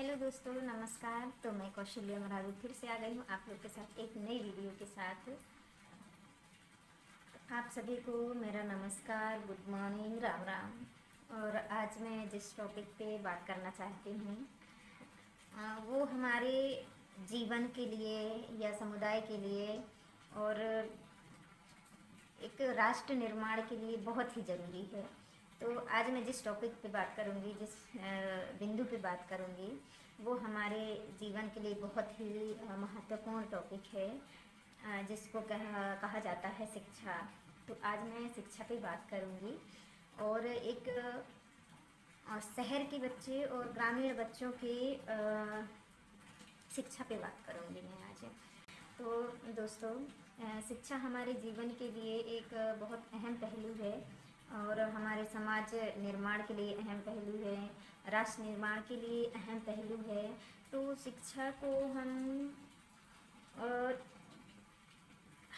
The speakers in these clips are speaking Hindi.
हेलो दोस्तों, नमस्कार। तो मैं कौशल्या मरावी फिर से आ गई हूँ आप लोग के साथ एक नई वीडियो के साथ। आप सभी को मेरा नमस्कार, गुड मॉर्निंग, राम राम। और आज मैं जिस टॉपिक पे बात करना चाहती हूँ वो हमारे जीवन के लिए या समुदाय के लिए और एक राष्ट्र निर्माण के लिए बहुत ही ज़रूरी है। तो आज मैं जिस टॉपिक पे बात करूँगी, जिस बिंदु पे बात करूँगी, वो हमारे जीवन के लिए बहुत ही महत्वपूर्ण टॉपिक है, जिसको कहा जाता है शिक्षा। तो आज मैं शिक्षा पे बात करूँगी और एक शहर के बच्चे और ग्रामीण बच्चों के शिक्षा पे बात करूँगी मैं आज। तो दोस्तों, शिक्षा हमारे जीवन के लिए एक बहुत अहम पहलू है और हमारे समाज निर्माण के लिए अहम पहलू है, राष्ट्र निर्माण के लिए अहम पहलू है। तो शिक्षा को हम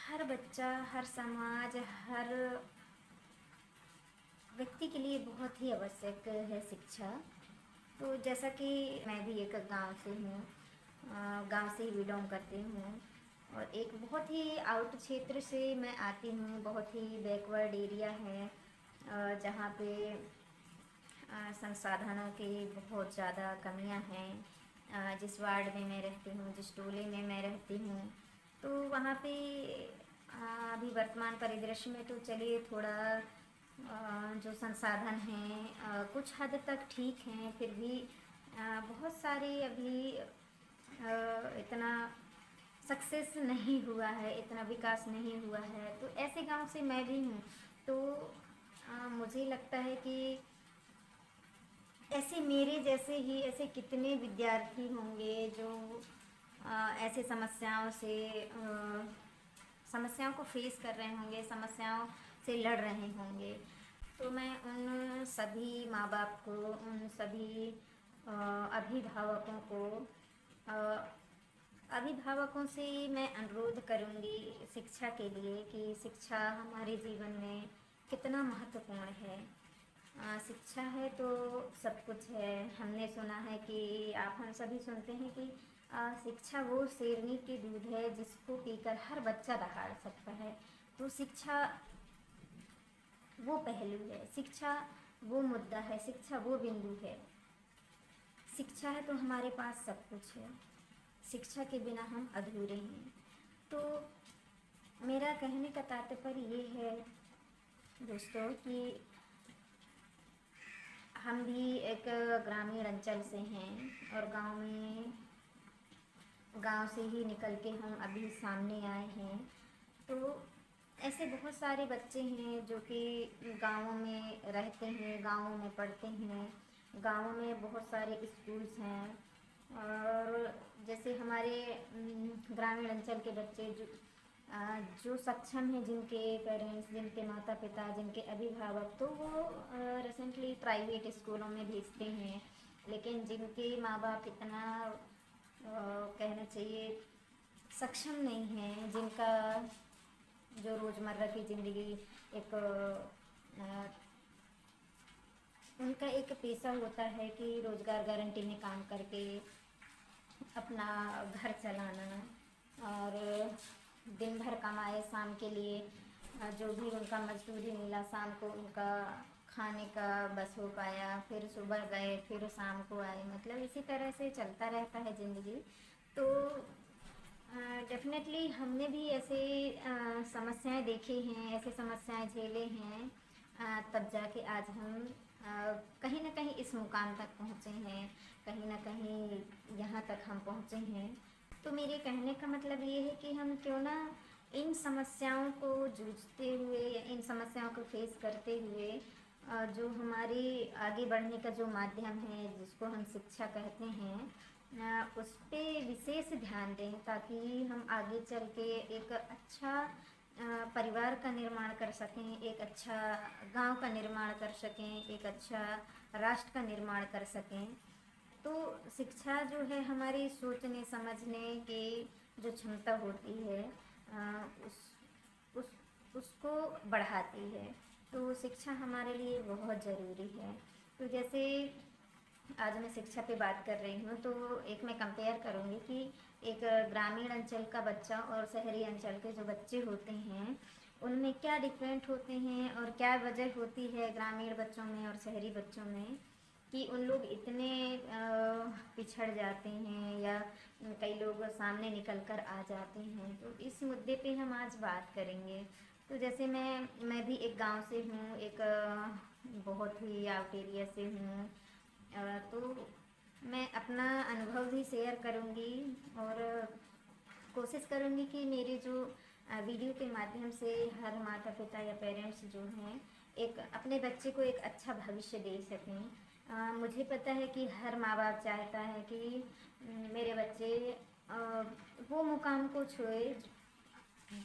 हर बच्चा, हर समाज, हर व्यक्ति के लिए बहुत ही आवश्यक है शिक्षा। तो जैसा कि मैं भी एक गांव से हूँ, गांव से ही बिलोंग करती हूँ और एक बहुत ही आउट क्षेत्र से मैं आती हूँ। बहुत ही बैकवर्ड एरिया है जहाँ पे संसाधनों की बहुत ज़्यादा कमियाँ हैं। जिस वार्ड में मैं रहती हूँ, जिस टोले में मैं रहती हूँ, तो वहाँ पे अभी वर्तमान परिदृश्य में तो चलिए थोड़ा जो संसाधन हैं कुछ हद तक ठीक हैं, फिर भी बहुत सारे अभी इतना सक्सेस नहीं हुआ है, इतना विकास नहीं हुआ है। तो ऐसे गांव से मैं भी हूँ। तो मुझे लगता है कि ऐसे मेरे जैसे ही ऐसे कितने विद्यार्थी होंगे जो ऐसे समस्याओं को फेस कर रहे होंगे, समस्याओं से लड़ रहे होंगे। तो मैं उन सभी माँ बाप को, उन सभी अभिभावकों को अभिभावकों से मैं अनुरोध करूँगी शिक्षा के लिए कि शिक्षा हमारे जीवन में कितना महत्वपूर्ण है। शिक्षा है तो सब कुछ है। हमने सुना है कि हम सभी सुनते हैं कि शिक्षा वो शेरनी की दूध है जिसको पीकर हर बच्चा दहाड़ सकता है। तो शिक्षा वो पहलू है, शिक्षा वो मुद्दा है, शिक्षा वो बिंदु है। शिक्षा है तो हमारे पास सब कुछ है, शिक्षा के बिना हम अधूरे हैं। तो मेरा कहने का तात्पर्य ये है दोस्तों कि हम भी एक ग्रामीण अंचल से हैं और गांव से ही निकल के हम अभी सामने आए हैं। तो ऐसे बहुत सारे बच्चे हैं जो कि गाँवों में रहते हैं, गाँवों में पढ़ते हैं, गाँवों में बहुत सारे स्कूल्स हैं। और जैसे हमारे ग्रामीण अंचल के बच्चे जो सक्षम हैं, जिनके पेरेंट्स, जिनके माता पिता, जिनके अभिभावक, तो वो रिसेंटली प्राइवेट स्कूलों में भेजते हैं। लेकिन जिनके माँ बाप इतना कहना चाहिए सक्षम नहीं हैं, जिनका जो रोज़मर्रा की ज़िंदगी एक उनका एक पेशा होता है कि रोज़गार गारंटी में काम करके अपना घर चलाना और दिन भर कमाए, शाम के लिए जो भी उनका मजदूरी मिला शाम को उनका खाने का बस हो पाया, फिर सुबह गए फिर शाम को आए, मतलब इसी तरह से चलता रहता है ज़िंदगी। तो डेफिनेटली हमने भी ऐसे समस्याएं देखी हैं, ऐसे समस्याएं झेले हैं, तब जाके आज हम कहीं ना कहीं इस मुकाम तक पहुँचे हैं, कहीं ना कहीं यहाँ तक हम पहुँचे हैं। तो मेरे कहने का मतलब ये है कि हम क्यों ना इन समस्याओं को जूझते हुए या इन समस्याओं को फेस करते हुए जो हमारे आगे बढ़ने का जो माध्यम है, जिसको हम शिक्षा कहते हैं, उस पर विशेष ध्यान दें ताकि हम आगे चल के एक अच्छा परिवार का निर्माण कर सकें, एक अच्छा गांव का निर्माण कर सकें, एक अच्छा राष्ट्र का निर्माण कर सकें। तो शिक्षा जो है हमारी सोचने समझने की जो क्षमता होती है उस उसको बढ़ाती है। तो शिक्षा हमारे लिए बहुत ज़रूरी है। तो जैसे आज मैं शिक्षा पे बात कर रही हूँ, तो एक मैं कंपेयर करूँगी कि एक ग्रामीण अंचल का बच्चा और शहरी अंचल के जो बच्चे होते हैं उनमें क्या डिफरेंट होते हैं और क्या वजह होती है ग्रामीण बच्चों में और शहरी बच्चों में कि उन लोग इतने पिछड़ जाते हैं या कई लोग सामने निकल कर आ जाते हैं। तो इस मुद्दे पे हम आज बात करेंगे। तो जैसे मैं भी एक गांव से हूँ, एक बहुत ही आउट एरिया से हूँ। तो मैं अपना अनुभव भी शेयर करूँगी और कोशिश करूँगी कि मेरे जो वीडियो के माध्यम से हर माता पिता या पेरेंट्स जो हैं एक अपने बच्चे को एक अच्छा भविष्य दे सकें। मुझे पता है कि हर माँ बाप चाहता है कि मेरे बच्चे वो मुकाम को छुए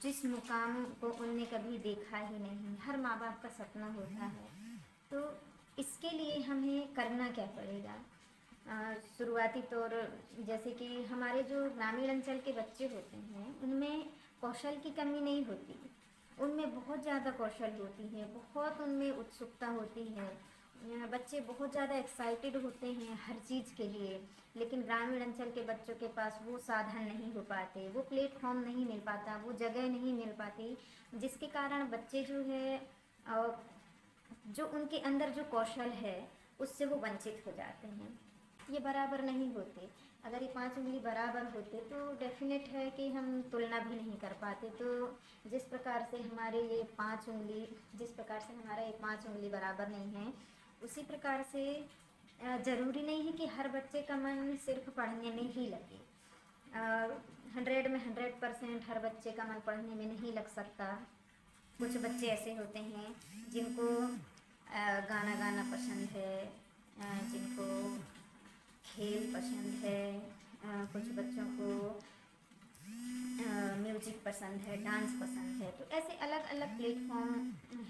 जिस मुकाम को उनने कभी देखा ही नहीं। हर माँ बाप का सपना होता है। तो इसके लिए हमें करना क्या पड़ेगा? शुरुआती तौर जैसे कि हमारे जो ग्रामीण अंचल के बच्चे होते हैं उनमें कौशल की कमी नहीं होती, उनमें बहुत ज़्यादा कौशल होती है, बहुत उनमें उत्सुकता होती है। बच्चे बहुत ज़्यादा एक्साइटेड होते हैं हर चीज़ के लिए, लेकिन ग्रामीण अंचल के बच्चों के पास वो साधन नहीं हो पाते, वो प्लेटफॉर्म नहीं मिल पाता, वो जगह नहीं मिल पाती, जिसके कारण बच्चे जो है जो उनके अंदर जो कौशल है उससे वो वंचित हो जाते हैं। ये बराबर नहीं होते। अगर ये 5 उंगली बराबर होते तो डेफिनेट है कि हम तुलना भी नहीं कर पाते। तो जिस प्रकार से हमारे ये 5 उंगली जिस प्रकार से हमारा ये 5 उंगली बराबर नहीं है, उसी प्रकार से ज़रूरी नहीं है कि हर बच्चे का मन सिर्फ पढ़ने में ही लगे। 100 में 100% हर बच्चे का मन पढ़ने में नहीं लग सकता। कुछ बच्चे ऐसे होते हैं जिनको गाना गाना पसंद है, जिनको खेल पसंद है, कुछ बच्चों को म्यूजिक पसंद है, डांस पसंद है। तो ऐसे अलग अलग प्लेटफॉर्म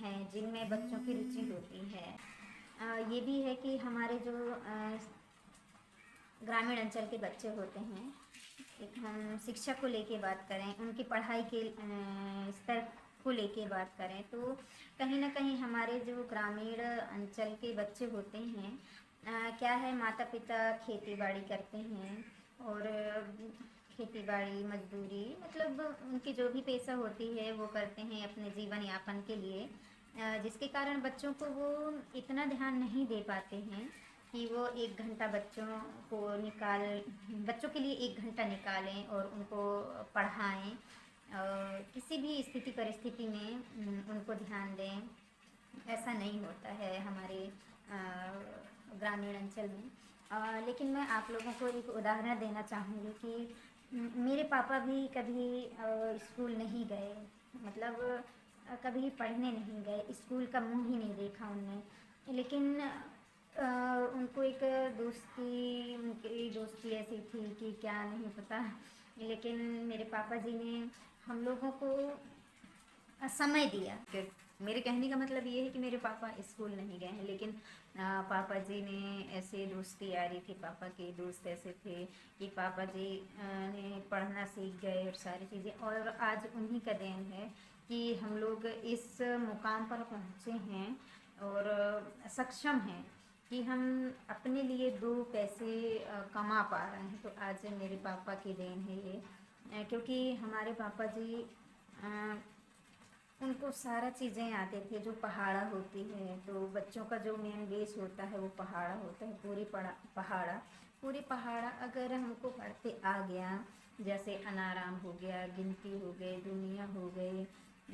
हैं जिनमें बच्चों की रुचि होती है। ये भी है कि हमारे जो ग्रामीण अंचल के बच्चे होते हैं, एक हम शिक्षा को लेके बात करें, उनकी पढ़ाई के स्तर को लेके बात करें, तो कहीं ना कहीं हमारे जो ग्रामीण अंचल के बच्चे होते हैं क्या है, माता पिता खेती बाड़ी करते हैं और खेती बाड़ी मजदूरी मतलब उनकी जो भी पेशा होती है वो करते हैं अपने जीवन यापन के लिए, जिसके कारण बच्चों को वो इतना ध्यान नहीं दे पाते हैं कि वो 1 घंटा बच्चों के लिए 1 घंटा निकालें और उनको पढ़ाएं, किसी भी स्थिति परिस्थिति में उनको ध्यान दें। ऐसा नहीं होता है हमारे ग्रामीण अंचल में। लेकिन मैं आप लोगों को एक उदाहरण देना चाहूँगी कि मेरे पापा भी कभी स्कूल नहीं गए, मतलब कभी पढ़ने नहीं गए, स्कूल का मुंह ही नहीं देखा उनने। लेकिन उनको एक उनकी दोस्ती ऐसी थी कि क्या नहीं पता, लेकिन मेरे पापा जी ने हम लोगों को समय दिया। मेरे कहने का मतलब ये है कि मेरे पापा स्कूल नहीं गए हैं, लेकिन पापा जी ने ऐसे दोस्ती यारी थी, पापा के दोस्त ऐसे थे कि पापा जी ने पढ़ना सीख गए और सारी चीज़ें, और आज उन्हीं का देन है कि हम लोग इस मुकाम पर पहुँचे हैं और सक्षम हैं कि हम अपने लिए 2 पैसे कमा पा रहे हैं। तो आज मेरे पापा की देन है ये, क्योंकि हमारे पापा जी उनको सारा चीज़ें आती थी, जो पहाड़ा होती है, तो बच्चों का जो मेन बेस होता है वो पहाड़ा होता है। पूरी पहाड़ा अगर हमको पढ़ते आ गया, जैसे अनाराम हो गया, गिनती हो गई, दुनिया हो गई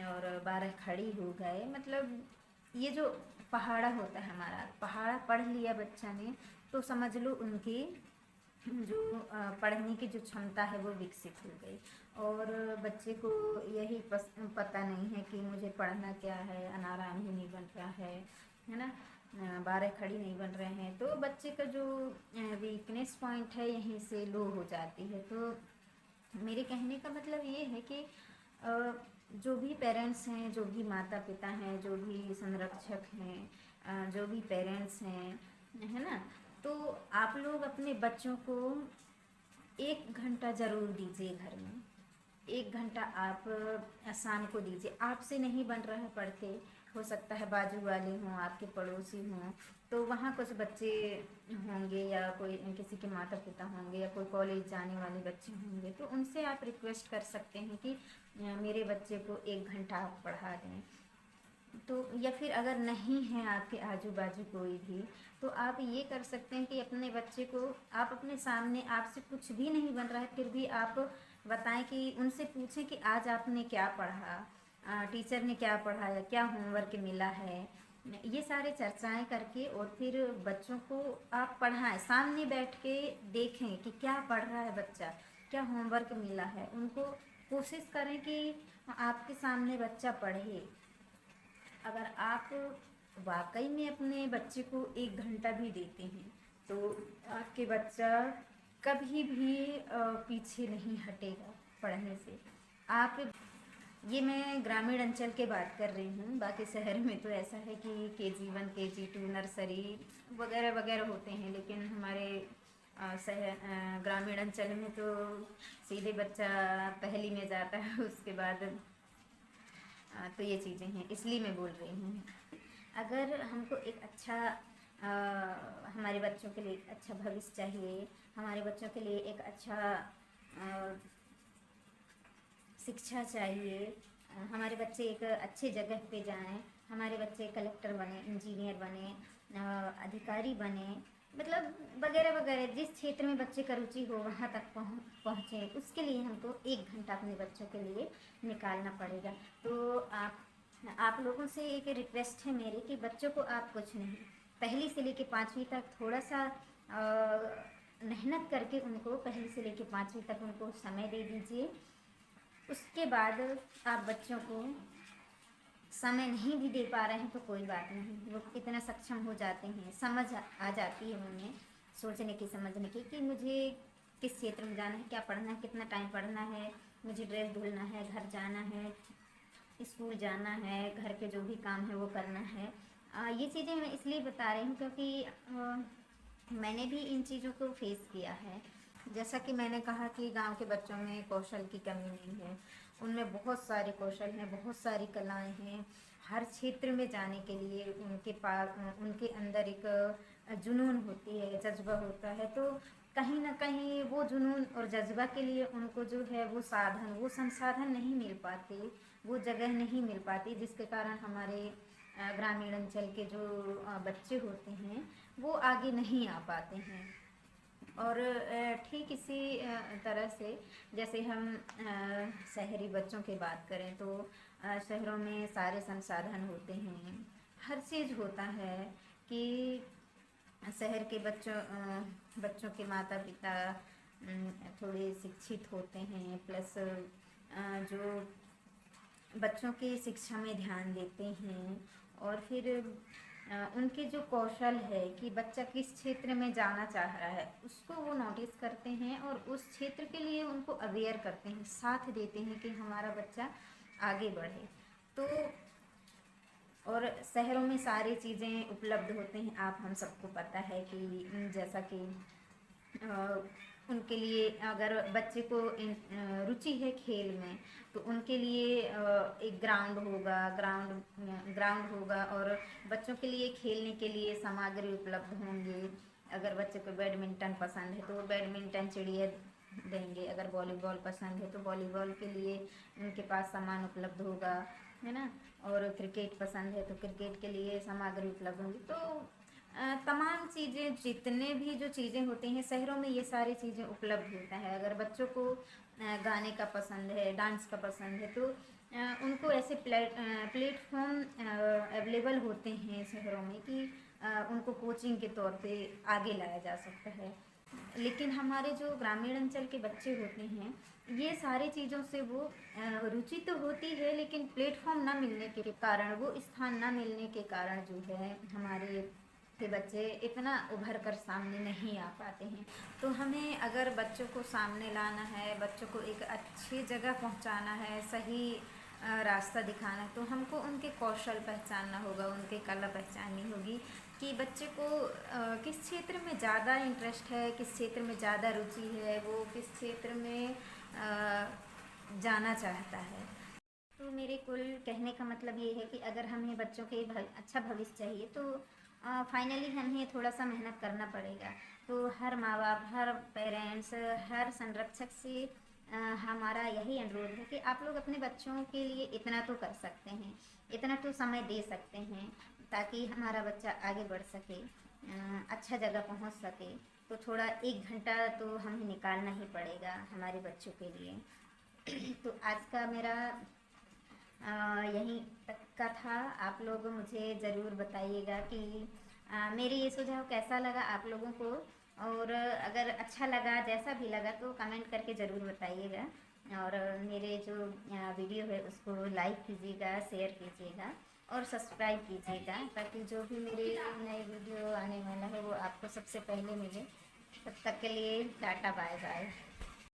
और 12 खड़ी हो गए, मतलब ये जो पहाड़ा होता है हमारा, पहाड़ा पढ़ लिया बच्चा ने तो समझ लो उनकी जो पढ़ने की जो क्षमता है वो विकसित हो गई। और बच्चे को यही पता नहीं है कि मुझे पढ़ना क्या है, अनाराम ही नहीं बन रहा है ना, 12 खड़ी नहीं बन रहे हैं, तो बच्चे का जो वीकनेस पॉइंट है यहीं से लो हो जाती है। तो मेरे कहने का मतलब ये है कि जो भी पेरेंट्स हैं, जो भी माता पिता हैं, जो भी संरक्षक हैं, जो भी पेरेंट्स हैं, है ना, तो आप लोग अपने बच्चों को 1 घंटा ज़रूर दीजिए घर में। 1 घंटा आप शाम को दीजिए। आपसे नहीं बन रहा है पढ़ के, हो सकता है बाजू वाले हों, आपके पड़ोसी हों, तो वहाँ कुछ बच्चे होंगे या कोई किसी के माता पिता होंगे या कोई कॉलेज जाने वाले बच्चे होंगे, तो उनसे आप रिक्वेस्ट कर सकते हैं कि मेरे बच्चे को 1 घंटा आप पढ़ा दें। तो या फिर अगर नहीं है आपके आजू बाजू कोई भी, तो आप ये कर सकते हैं कि अपने बच्चे को आप अपने सामने, आपसे कुछ भी नहीं बन रहा है फिर भी आप बताएं, कि उनसे पूछें कि आज आपने क्या पढ़ा, टीचर ने क्या पढ़ाया, क्या होमवर्क मिला है। ये सारे चर्चाएं करके और फिर बच्चों को आप पढ़ाएं, सामने बैठ के देखें कि क्या पढ़ रहा है बच्चा, क्या होमवर्क मिला है। उनको कोशिश करें कि आपके सामने बच्चा पढ़े। अगर आप वाकई में अपने बच्चे को 1 घंटा भी देते हैं, तो आपके बच्चा कभी भी पीछे नहीं हटेगा पढ़ने से। आप, ये मैं ग्रामीण अंचल के बात कर रही हूँ, बाकी शहर में तो ऐसा है कि KG1 KG2 नर्सरी वगैरह वगैरह होते हैं, लेकिन हमारे शहर ग्रामीण अंचल में तो सीधे बच्चा पहली में जाता है, उसके बाद तो ये चीज़ें हैं, इसलिए मैं बोल रही हूँ। अगर हमको एक अच्छा हमारे बच्चों के लिए एक अच्छा भविष्य चाहिए, हमारे बच्चों के लिए एक अच्छा शिक्षा चाहिए, हमारे बच्चे एक अच्छे जगह पे जाएं, हमारे बच्चे कलेक्टर बने, इंजीनियर बने, अधिकारी बने, मतलब वगैरह वगैरह, जिस क्षेत्र में बच्चे का रुचि हो वहाँ तक पहुँचे, उसके लिए हमको 1 घंटा अपने बच्चों के लिए निकालना पड़ेगा। तो आप लोगों से एक रिक्वेस्ट है मेरी कि बच्चों को आप कुछ नहीं, पहली से लेकर 5वीं तक थोड़ा सा मेहनत करके उनको पहली से लेकर 5वीं तक उनको समय दे दीजिए। उसके बाद आप बच्चों को समय नहीं भी दे पा रहे हैं तो कोई बात नहीं, वो इतना सक्षम हो जाते हैं, समझ आ जाती है उन्हें सोचने की, समझने की, कि मुझे किस क्षेत्र में जाना है, क्या पढ़ना है, कितना टाइम पढ़ना है, मुझे ड्रेस धुलना है, घर जाना है, स्कूल जाना है, घर के जो भी काम है वो करना है। ये चीज़ें मैं इसलिए बता रही हूँ क्योंकि मैंने भी इन चीज़ों को फेस किया है। जैसा कि मैंने कहा कि गांव के बच्चों में कौशल की कमी नहीं है, उनमें बहुत सारे कौशल हैं, बहुत सारी कलाएं हैं। हर क्षेत्र में जाने के लिए उनके पास, उनके अंदर एक जुनून होती है, जज्बा होता है। तो कहीं ना कहीं वो जुनून और जज्बा के लिए उनको जो है वो साधन, वो संसाधन नहीं मिल पाते, वो जगह नहीं मिल पाती, जिसके कारण हमारे ग्रामीण अंचल के जो बच्चे होते हैं वो आगे नहीं आ पाते हैं। और ठीक इसी तरह से जैसे हम शहरी बच्चों की बात करें तो शहरों में सारे संसाधन होते हैं, हर चीज़ होता है कि शहर के बच्चों के माता पिता थोड़े शिक्षित होते हैं, प्लस जो बच्चों की शिक्षा में ध्यान देते हैं, और फिर उनके जो कौशल है कि बच्चा किस क्षेत्र में जाना चाह रहा है उसको वो नोटिस करते हैं और उस क्षेत्र के लिए उनको अवेयर करते हैं, साथ देते हैं कि हमारा बच्चा आगे बढ़े। तो और शहरों में सारी चीज़ें उपलब्ध होते हैं, आप हम सबको पता है कि जैसा कि उनके लिए अगर बच्चे को रुचि है खेल में तो उनके लिए एक ग्राउंड होगा और बच्चों के लिए खेलने के लिए सामग्री उपलब्ध होंगे। अगर बच्चे को बैडमिंटन पसंद है तो वो बैडमिंटन चिड़िया देंगे, अगर वॉलीबॉल पसंद है तो वॉलीबॉल के लिए उनके पास सामान उपलब्ध होगा, है ना। और क्रिकेट पसंद है तो क्रिकेट के लिए सामग्री उपलब्ध होंगी। तो तमाम चीज़ें, जितने भी जो चीज़ें होती हैं शहरों में, ये सारी चीज़ें उपलब्ध होता है। अगर बच्चों को गाने का पसंद है, डांस का पसंद है, तो उनको ऐसे प्लेटफॉर्म अवेलेबल होते हैं शहरों में कि उनको कोचिंग के तौर पे आगे लाया जा सकता है। लेकिन हमारे जो ग्रामीण अंचल के बच्चे होते हैं, ये सारी चीज़ों से वो रुचि तो होती है, लेकिन प्लेटफॉर्म ना मिलने के कारण, वो स्थान ना मिलने के कारण जो है हमारे के बच्चे इतना उभर कर सामने नहीं आ पाते हैं। तो हमें अगर बच्चों को सामने लाना है, बच्चों को एक अच्छी जगह पहुंचाना है, सही रास्ता दिखाना है, तो हमको उनके कौशल पहचानना होगा, उनकी कला पहचाननी होगी कि बच्चे को किस क्षेत्र में ज़्यादा इंटरेस्ट है, किस क्षेत्र में ज़्यादा रुचि है, वो किस क्षेत्र में जाना चाहता है। तो मेरे कुल कहने का मतलब ये है कि अगर हमें बच्चों के अच्छा भविष्य चाहिए तो फाइनली हमें थोड़ा सा मेहनत करना पड़ेगा। तो हर माँ बाप, हर पेरेंट्स, हर संरक्षक से हमारा यही अनुरोध है कि आप लोग अपने बच्चों के लिए इतना तो कर सकते हैं, इतना तो समय दे सकते हैं ताकि हमारा बच्चा आगे बढ़ सके, अच्छा जगह पहुंच सके। तो थोड़ा 1 घंटा तो हमें निकालना ही पड़ेगा हमारे बच्चों के लिए। तो आज का मेरा यहीं तक का था। आप लोग मुझे ज़रूर बताइएगा कि मेरे ये सुझाव कैसा लगा आप लोगों को, और अगर अच्छा लगा, जैसा भी लगा, तो कमेंट करके ज़रूर बताइएगा। और मेरे जो वीडियो है उसको लाइक कीजिएगा, शेयर कीजिएगा और सब्सक्राइब कीजिएगा, ताकि जो भी मेरे नए वीडियो आने वाला है वो आपको सबसे पहले मिले। तब तक के लिए टाटा बाय बाय।